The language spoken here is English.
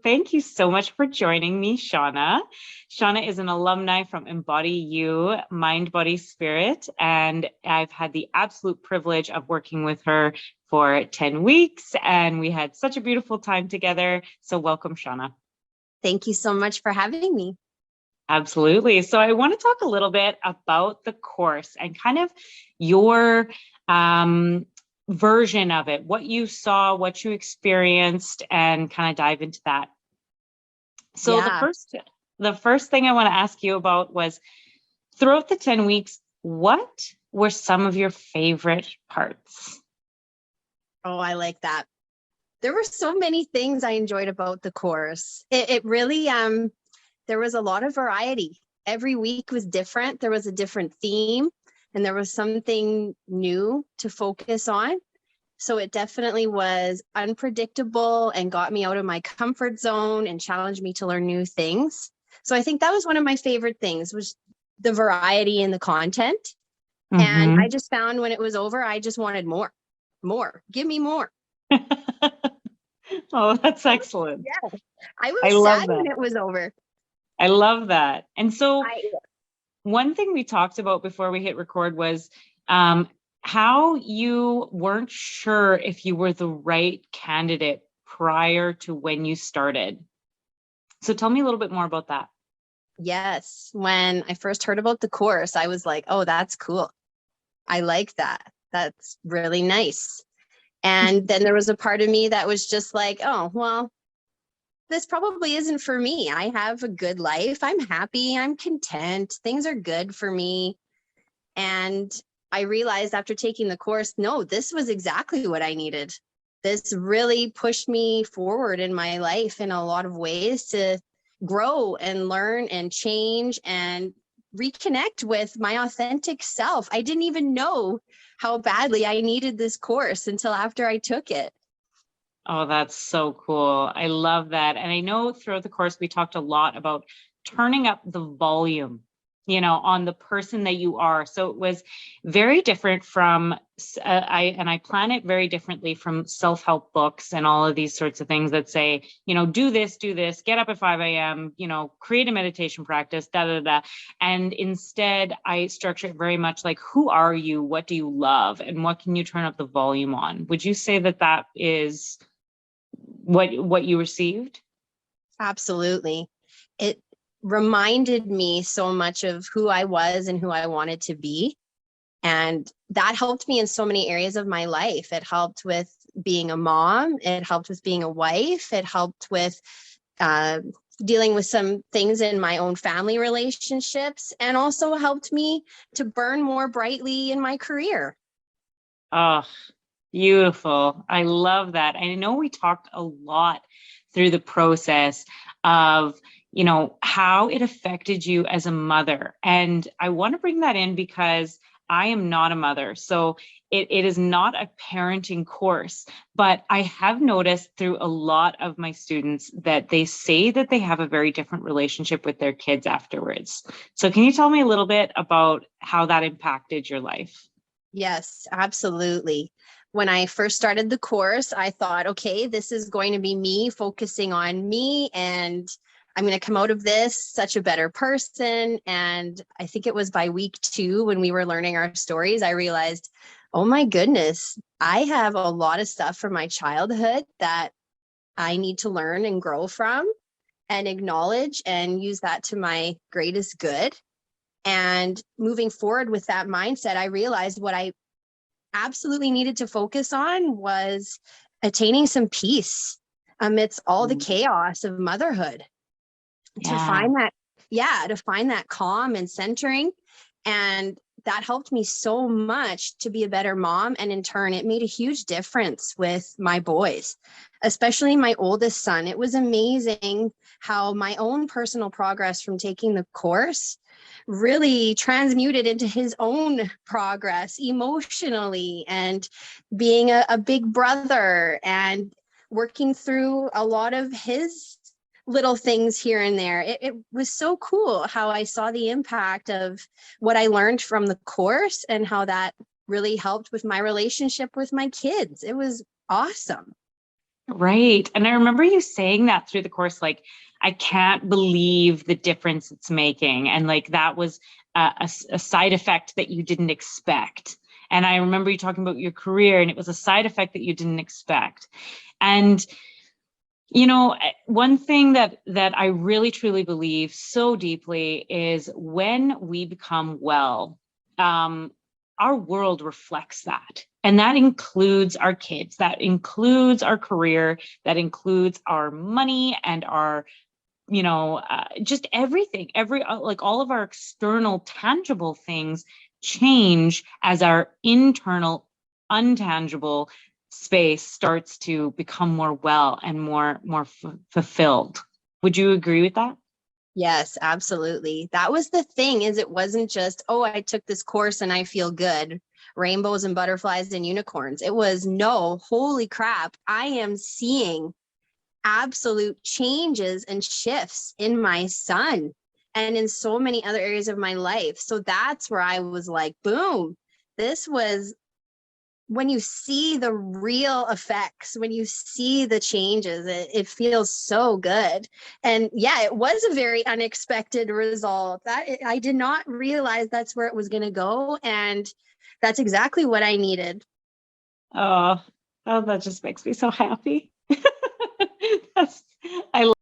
thank you so much for joining me, Shauna. Shauna is an alumni from Embody You, Mind, Body, Spirit, and I've had the absolute privilege of working with her for 10 weeks, and we had such a beautiful time together. So welcome, Shauna. Thank you so much for having me. Absolutely. So I want to talk a little bit about the course and kind of your version of it, what you saw, what you experienced, and kind of dive into that. So the first thing I want to ask you about was, throughout the 10 weeks, what were some of your favorite parts? Oh, I like that. There were so many things I enjoyed about the course. It really, there was a lot of variety. Every week was different. There was a different theme and there was something new to focus on. So it definitely was unpredictable and got me out of my comfort zone and challenged me to learn new things. So I think that was one of my favorite things, was the variety in the content. Mm-hmm. And I just found when it was over, I just wanted more, give me more. Oh, that's excellent. Yeah, I was sad when it was over. I love that. And so one thing we talked about before we hit record was how you weren't sure if you were the right candidate prior to when you started. So tell me a little bit more about that. Yes. When I first heard about the course, I was like, oh, that's cool. I like that. That's really nice. And then there was a part of me that was just like, oh, well, this probably isn't for me. I have a good life. I'm happy. I'm content. Things are good for me. And I realized after taking the course, no, this was exactly what I needed. This really pushed me forward in my life in a lot of ways to grow and learn and change and reconnect with my authentic self. I didn't even know how badly I needed this course until after I took it. Oh, that's so cool. I love that. And I know throughout the course, we talked a lot about turning up the volume, on the person that you are. So it was very different from, I plan it very differently from self-help books and all of these sorts of things that say, do this, get up at 5 a.m., create a meditation practice, And instead I structure it very much like, who are you? What do you love? And what can you turn up the volume on? Would you say that that is what you received? Absolutely. It reminded me so much of who I was and who I wanted to be. And that helped me in so many areas of my life. It helped with being a mom. It helped with being a wife. It helped with dealing with some things in my own family relationships, and also helped me to burn more brightly in my career. Oh, beautiful. I love that. I know we talked a lot through the process of, how it affected you as a mother. And I want to bring that in because I am not a mother. So it is not a parenting course, but I have noticed through a lot of my students that they say that they have a very different relationship with their kids afterwards. So can you tell me a little bit about how that impacted your life? Yes, absolutely. When I first started the course, I thought, okay, this is going to be me focusing on me, and I'm going to come out of this such a better person. And I think it was by week 2 when we were learning our stories, I realized, oh my goodness, I have a lot of stuff from my childhood that I need to learn and grow from and acknowledge and use that to my greatest good. And moving forward with that mindset, I realized what I absolutely needed to focus on was attaining some peace amidst all the chaos of motherhood. To find that calm and centering. And that helped me so much to be a better mom. And in turn, it made a huge difference with my boys, especially my oldest son. It was amazing how my own personal progress from taking the course really transmuted into his own progress emotionally, and being a big brother and working through a lot of his little things here and there. It was so cool how I saw the impact of what I learned from the course and how that really helped with my relationship with my kids. It was awesome. Right. And I remember you saying that through the course, like, I can't believe the difference it's making. And like that was a side effect that you didn't expect. And I remember you talking about your career, and it was a side effect that you didn't expect. And one thing that I really truly believe so deeply is when we become well, our world reflects that. And that includes our kids, that includes our career, that includes our money and our, just everything, like all of our external tangible things change as our internal untangible space starts to become more well and more fulfilled. Would you agree with that? Yes, absolutely. That was the thing, is it wasn't just, oh, I took this course and I feel good, rainbows and butterflies and unicorns. It was, no, holy crap, I am seeing absolute changes and shifts in my son and in so many other areas of my life. So that's where I was like, boom, this was when you see the real effects, when you see the changes, it feels so good. And yeah, it was a very unexpected result. That I did not realize that's where it was going to go. And that's exactly what I needed. Oh, that just makes me so happy. That's, I